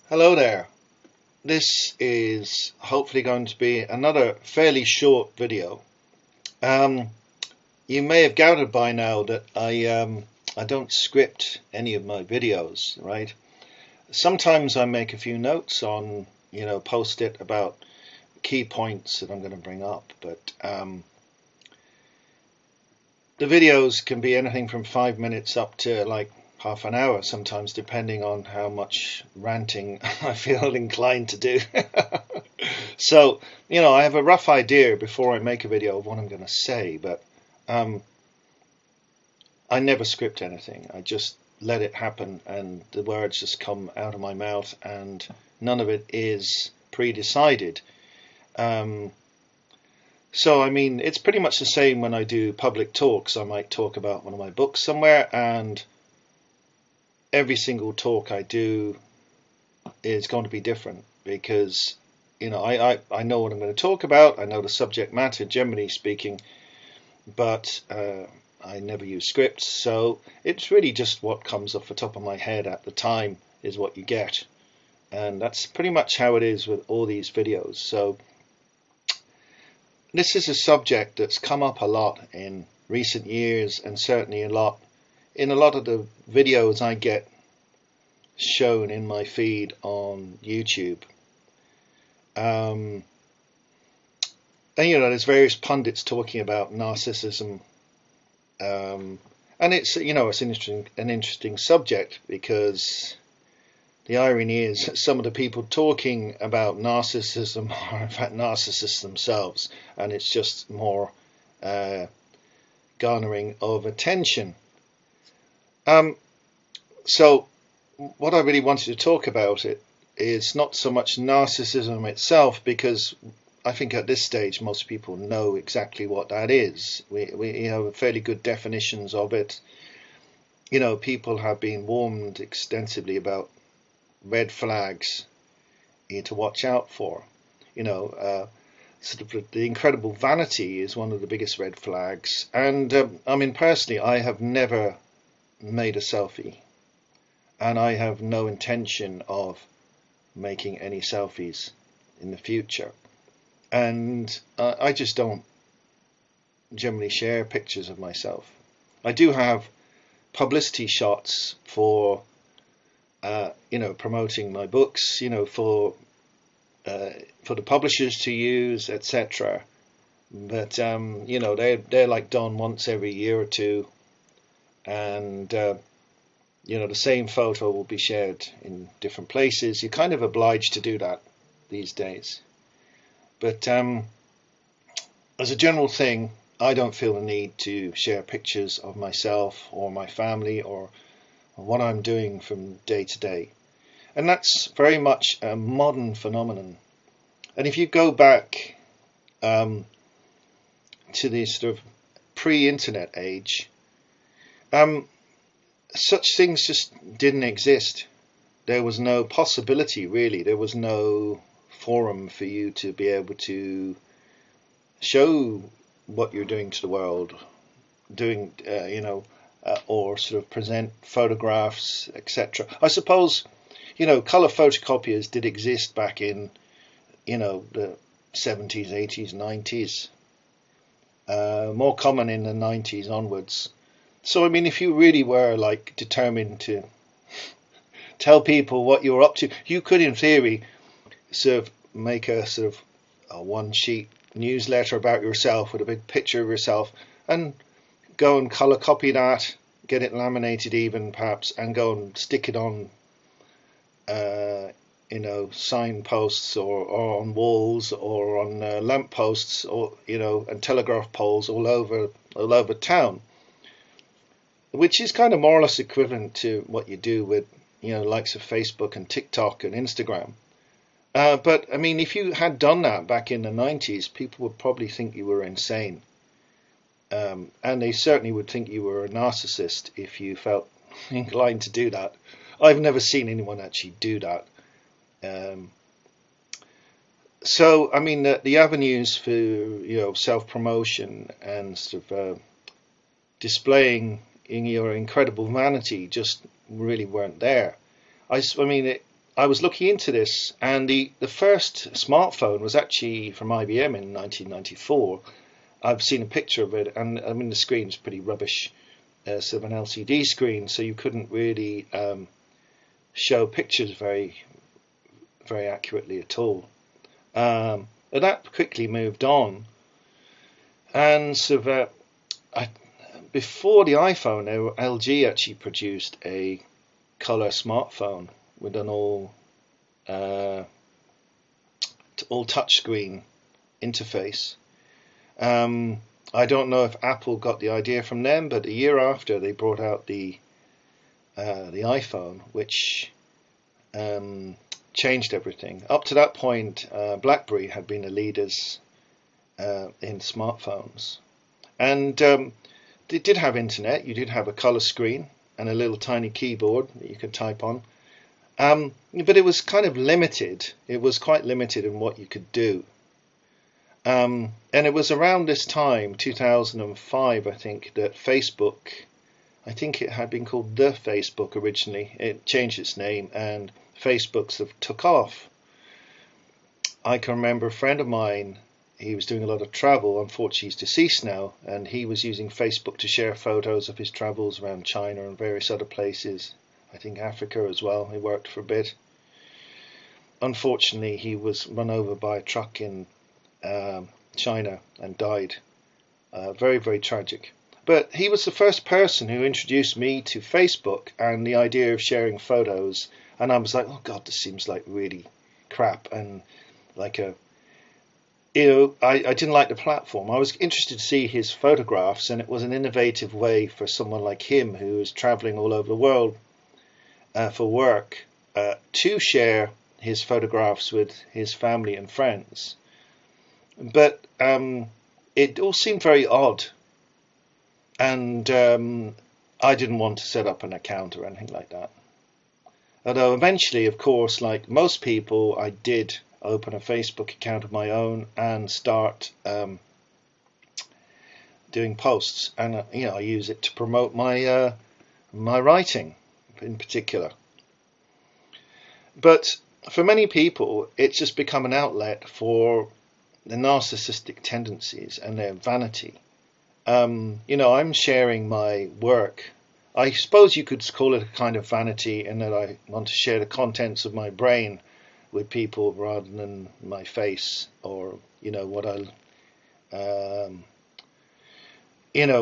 Hello there. This is hopefully going to be another fairly short video. Um, you may have gathered by now that I don't script any of my videos, right? Sometimes I make a few notes on, post it about key points that I'm going to bring up, but the videos can be anything from 5 minutes up to like half an hour sometimes, depending on how much ranting I feel inclined to do. So, I have a rough idea before I make a video of what I'm going to say, but um, I never script anything. I just let it happen, and the words just come out of my mouth, and none of it is pre-decided. Um, so, it's pretty much the same when I do public talks. I might talk about one of my books somewhere, and every single talk I do is going to be different because I know what I'm going to talk about. I know the subject matter, generally speaking, but I never use scripts, so it's really just what comes off the top of my head at the time is what you get, and that's pretty much how it is with all these videos. So this is a subject that's come up a lot in recent years, and certainly a lot of the videos I get shown in my feed on YouTube. And there's various pundits talking about narcissism, and it's an interesting subject, because the irony is that some of the people talking about narcissism are in fact narcissists themselves, and it's just more garnering of attention. So what I really wanted to talk about it is not so much narcissism itself, because I think at this stage most people know exactly what that is. We have fairly good definitions of it. People have been warned extensively about red flags to watch out for. Sort of the incredible vanity is one of the biggest red flags. And personally, I have never made a selfie, and I have no intention of making any selfies in the future, and I just don't generally share pictures of myself. I do have publicity shots for promoting my books, for the publishers to use, etc. But they're like done once every year or two, and the same photo will be shared in different places. You're kind of obliged to do that these days. But as a general thing, I don't feel the need to share pictures of myself or my family or what I'm doing from day to day. And that's very much a modern phenomenon. And if you go back to the sort of pre-internet age, such things just didn't exist. There was no possibility, really. There was no forum for you to be able to show what you're doing to the world, or sort of present photographs, etc. I suppose, color photocopiers did exist back in, the 70s, 80s, 90s. More common in the 90s onwards. So, if you really were like determined to tell people what you were up to, you could, in theory, sort of make a sort of a one-sheet newsletter about yourself with a big picture of yourself, and go and color copy that, get it laminated even perhaps, and go and stick it on, signposts or on walls or on lamp posts, or and telegraph poles all over town. Which is kind of more or less equivalent to what you do with, likes of Facebook and TikTok and Instagram. But if you had done that back in the 90s, people would probably think you were insane. And they certainly would think you were a narcissist if you felt inclined to do that. I've never seen anyone actually do that. So, the avenues for, self-promotion and sort of displaying in your incredible vanity just really weren't there. I was looking into this, and the first smartphone was actually from IBM in 1994. I've seen a picture of it, and I mean the screen's pretty rubbish, sort of an LCD screen, so you couldn't really show pictures very accurately at all. But that quickly moved on, and sort of before the iPhone, LG actually produced a color smartphone with an all touchscreen interface. I don't know if Apple got the idea from them, but a year after they brought out the iPhone, which changed everything. Up to that point, BlackBerry had been the leaders in smartphones, and they did have internet. You did have a color screen and a little tiny keyboard that you could type on. But it was kind of limited. It was quite limited in what you could do. And it was around this time, 2005, I think, that Facebook, I think it had been called The Facebook originally. It changed its name, and Facebook sort of took off. I can remember a friend of mine, he was doing a lot of travel. Unfortunately, he's deceased now, and he was using Facebook to share photos of his travels around China and various other places. I think Africa as well. He worked for a bit. Unfortunately, he was run over by a truck in China and died. Very, very tragic. But he was the first person who introduced me to Facebook and the idea of sharing photos. And I was like, oh God, this seems like really crap. And like I didn't like the platform. I was interested to see his photographs, and it was an innovative way for someone like him who was traveling all over the world for work to share his photographs with his family and friends. But it all seemed very odd, and I didn't want to set up an account or anything like that. Although eventually, of course, like most people, I did open a Facebook account of my own and start doing posts, and I use it to promote my my writing in particular. But for many people, it's just become an outlet for the narcissistic tendencies and their vanity. I'm sharing my work. I suppose you could call it a kind of vanity in that I want to share the contents of my brain with people rather than my face or what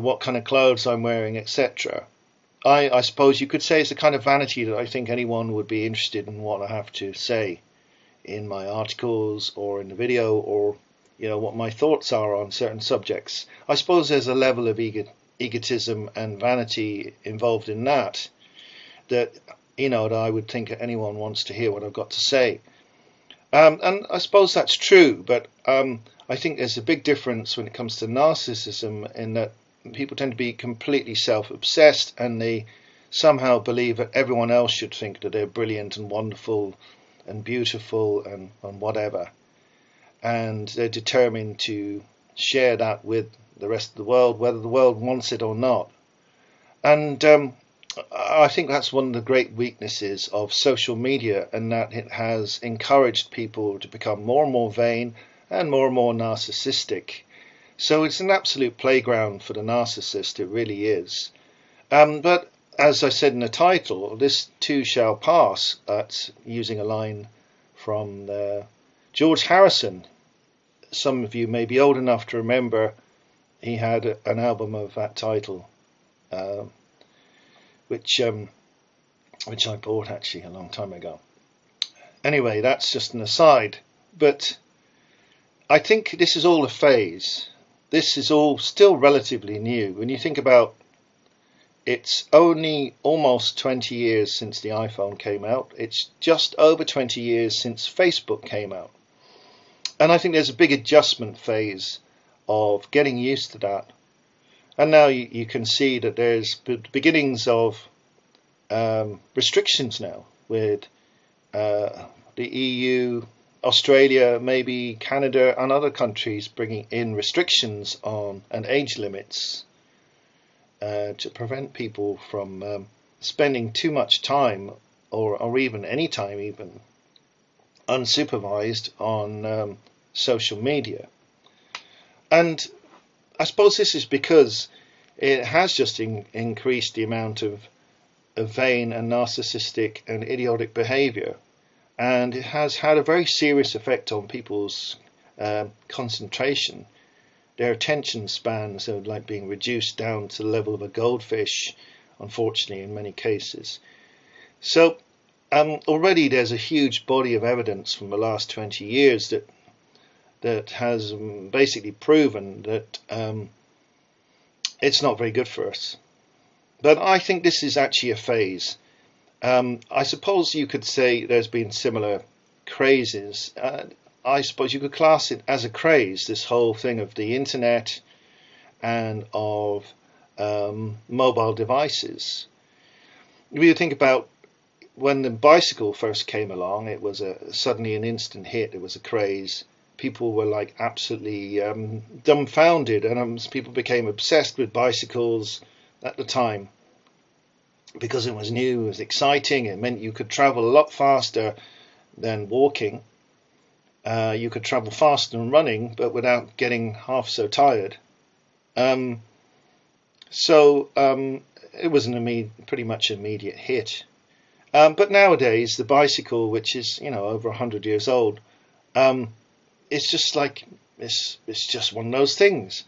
what kind of clothes I'm wearing, etc. I suppose you could say it's a kind of vanity that I think anyone would be interested in what I have to say in my articles or in the video, or what my thoughts are on certain subjects. I suppose there's a level of egotism and vanity involved in that that I would think anyone wants to hear what I've got to say. And I suppose that's true, but I think there's a big difference when it comes to narcissism, in that people tend to be completely self-obsessed, and they somehow believe that everyone else should think that they're brilliant and wonderful and beautiful and whatever. And they're determined to share that with the rest of the world, whether the world wants it or not. And I think that's one of the great weaknesses of social media, and that it has encouraged people to become more and more vain and more narcissistic. So it's an absolute playground for the narcissist, it really is. But as I said in the title, this too shall pass. That's using a line from George Harrison. Some of you may be old enough to remember he had an album of that title, which I bought actually a long time ago. Anyway, that's just an aside. But I think this is all a phase. This is all still relatively new. When you think about it's only almost 20 years since the iPhone came out. It's just over 20 years since Facebook came out. And I think there's a big adjustment phase of getting used to that. And now you can see that there's beginnings of restrictions now with the EU, Australia, maybe Canada and other countries bringing in restrictions on and age limits to prevent people from spending too much time or even any time, even unsupervised on social media. And I suppose this is because it has just increased the amount of vain and narcissistic and idiotic behaviour, and it has had a very serious effect on people's concentration. Their attention spans are like being reduced down to the level of a goldfish, unfortunately, in many cases. So already there's a huge body of evidence from the last 20 years that has basically proven that it's not very good for us. But I think this is actually a phase. I suppose you could say there's been similar crazes. I suppose you could class it as a craze, this whole thing of the internet and of mobile devices. If you think about when the bicycle first came along, it was suddenly an instant hit. It was a craze. People were like absolutely dumbfounded, and people became obsessed with bicycles at the time because it was new, it was exciting. It meant you could travel a lot faster than walking. You could travel faster than running, but without getting half so tired. So it was pretty much an immediate hit. But nowadays, the bicycle, which is over 100 years old, it's just like it's just one of those things.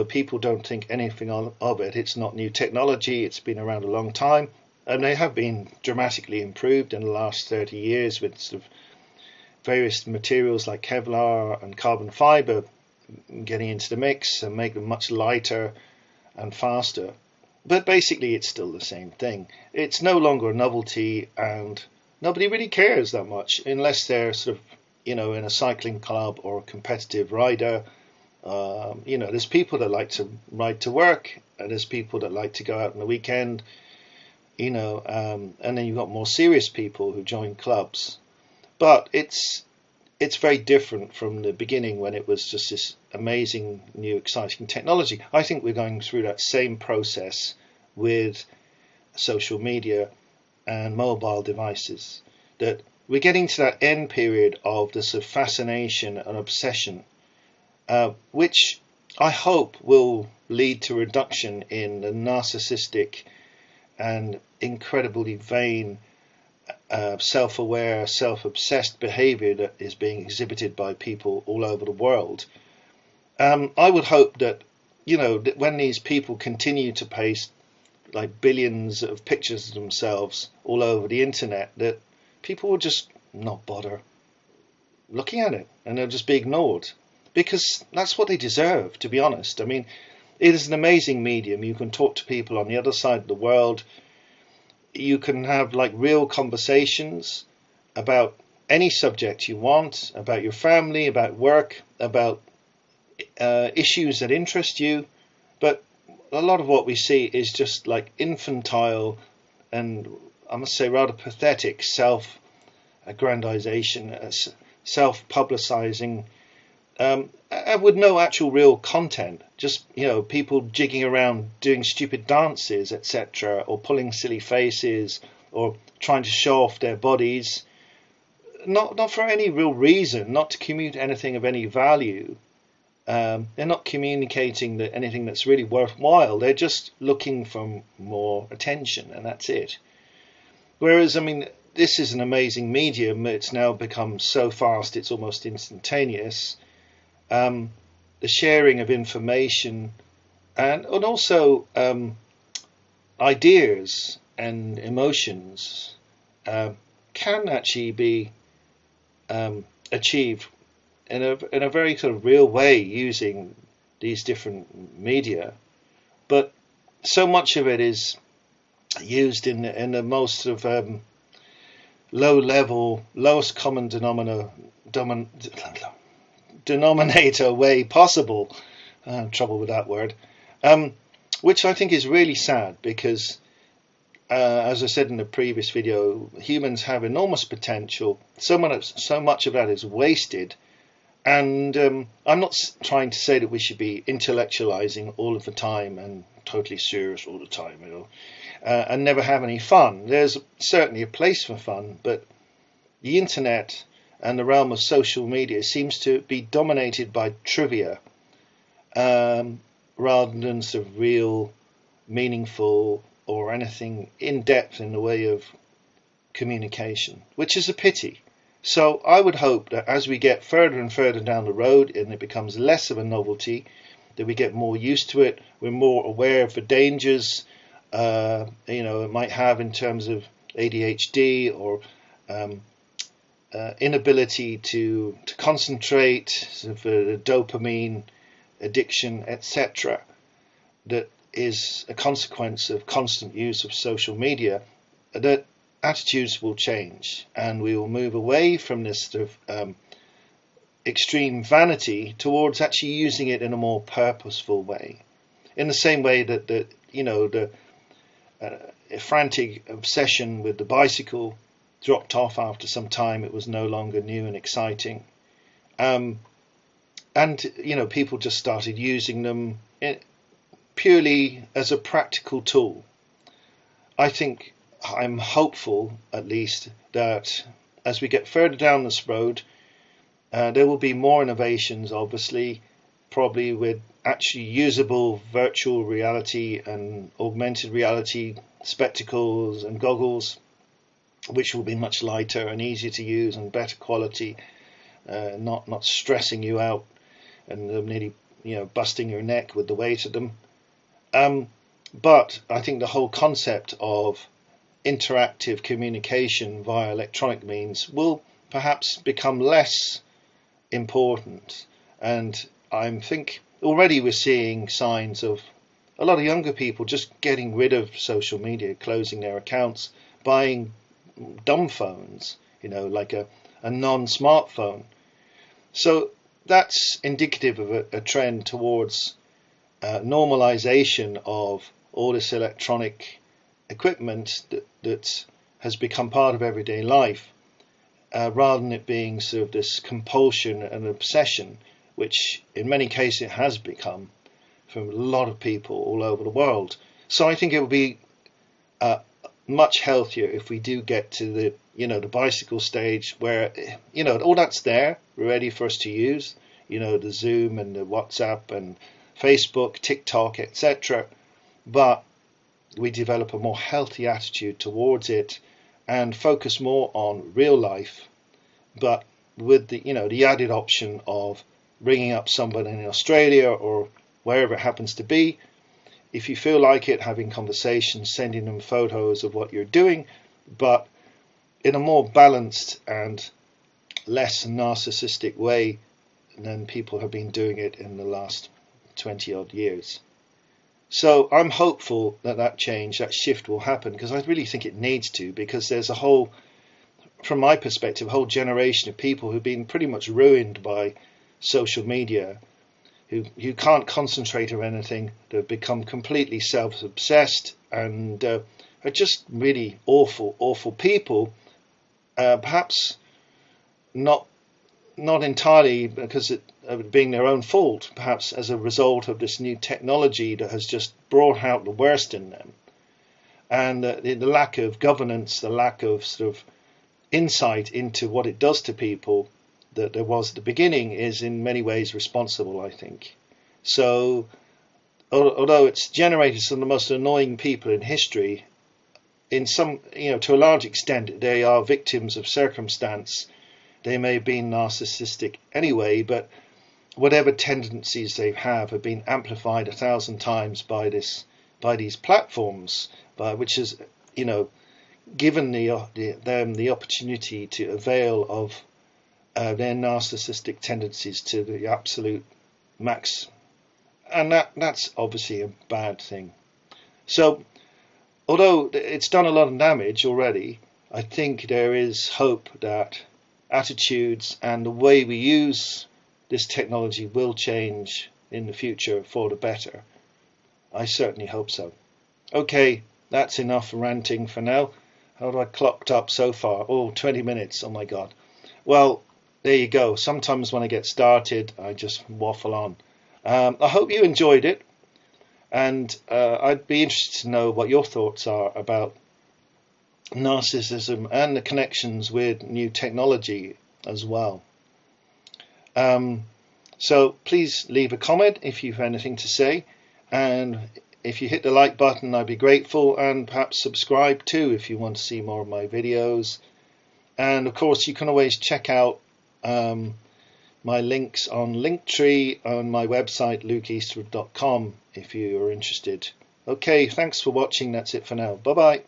People don't think anything of it. It's not new technology. It's been around a long time, and they have been dramatically improved in the last 30 years with sort of various materials like Kevlar and carbon fiber getting into the mix and make them much lighter and faster. But basically, it's still the same thing. It's no longer a novelty, and nobody really cares that much unless they're sort of in a cycling club or a competitive rider. There's people that like to ride to work, and there's people that like to go out on the weekend, and then you've got more serious people who join clubs. But it's very different from the beginning when it was just this amazing new exciting technology. I think we're going through that same process with social media and mobile devices, that we're getting to that end period of this sort of fascination and obsession, which I hope will lead to a reduction in the narcissistic and incredibly vain, self-aware, self-obsessed behaviour that is being exhibited by people all over the world. I would hope that, that when these people continue to paste like billions of pictures of themselves all over the internet, that people will just not bother looking at it, and they'll just be ignored, because that's what they deserve, to be honest. I mean, it is an amazing medium. You can talk to people on the other side of the world. You can have like real conversations about any subject you want, about your family, about work, about issues that interest you. But a lot of what we see is just like infantile and, I must say, rather pathetic self-aggrandization, self-publicizing, with no actual real content. Just people jigging around doing stupid dances, etc., or pulling silly faces, or trying to show off their bodies, not for any real reason, not to communicate anything of any value. They're not communicating anything that's really worthwhile. They're just looking for more attention, and that's it. Whereas, I mean, this is an amazing medium. It's now become so fast, it's almost instantaneous. The sharing of information and also ideas and emotions can actually be achieved in a very sort of real way using these different media. But so much of it is used in the most sort of low level, lowest common denominator way possible. Trouble with that word. Which I think is really sad, because as I said in the previous video, humans have enormous potential. So much of that is wasted. And I'm not trying to say that we should be intellectualizing all of the time and totally serious all the time. and never have any fun. There's certainly a place for fun, but the internet and the realm of social media seems to be dominated by trivia, rather than sort of real, meaningful, or anything in depth in the way of communication, which is a pity. So I would hope that as we get further and further down the road and it becomes less of a novelty, that we get more used to it, we're more aware of the dangers it might have in terms of ADHD or inability to concentrate, sort of the dopamine addiction, etc., that is a consequence of constant use of social media, that attitudes will change and we will move away from this sort of extreme vanity towards actually using it in a more purposeful way. In the same way that the frantic obsession with the bicycle dropped off after some time, it was no longer new and exciting. And people just started using them purely as a practical tool. I'm hopeful, at least, that as we get further down this road, there will be more innovations, obviously, probably with actually usable virtual reality and augmented reality spectacles and goggles, which will be much lighter and easier to use and better quality, not stressing you out and nearly busting your neck with the weight of them. But I think the whole concept of interactive communication via electronic means will perhaps become less important, and I think already we're seeing signs of a lot of younger people just getting rid of social media, closing their accounts, buying dumb phones, like a non-smartphone. So that's indicative of a trend towards normalization of all this electronic equipment that has become part of everyday life, rather than it being sort of this compulsion and obsession, which in many cases it has become from a lot of people all over the world. So I think it will be much healthier if we do get to the bicycle stage where all that's there ready for us to use, the Zoom and the WhatsApp and Facebook, TikTok, etc. But we develop a more healthy attitude towards it and focus more on real life, but with the added option of ringing up somebody in Australia or wherever it happens to be, if you feel like it, having conversations, sending them photos of what you're doing, but in a more balanced and less narcissistic way than people have been doing it in the last 20 odd years. So I'm hopeful that change, that shift will happen, because I really think it needs to, because there's from my perspective, a whole generation of people who've been pretty much ruined by social media, who can't concentrate on anything, that have become completely self-obsessed and are just really awful people, perhaps not entirely because of it being their own fault, perhaps as a result of this new technology that has just brought out the worst in them. And the lack of governance, the lack of sort of insight into what it does to people that there was at the beginning is in many ways responsible, I think. So although it's generated some of the most annoying people in history, in some, to a large extent, they are victims of circumstance. They may have been narcissistic anyway, but whatever tendencies they have been amplified 1,000 times by these platforms, which has, given them the opportunity to avail of their narcissistic tendencies to the absolute max, and that's obviously a bad thing. So, although it's done a lot of damage already, I think there is hope that attitudes and the way we use this technology will change in the future for the better. I certainly hope so. Okay, that's enough ranting for now. How have I clocked up so far? 20 minutes, oh my god. Well, there you go. Sometimes when I get started, I just waffle on. I hope you enjoyed it. And I'd be interested to know what your thoughts are about narcissism and the connections with new technology as well. So please leave a comment if you've anything to say, and if you hit the like button I'd be grateful, and perhaps subscribe too if you want to see more of my videos. And of course you can always check out my links on Linktree on my website lukeeastwood.com if you are interested. Okay, thanks for watching. That's it for now. Bye bye.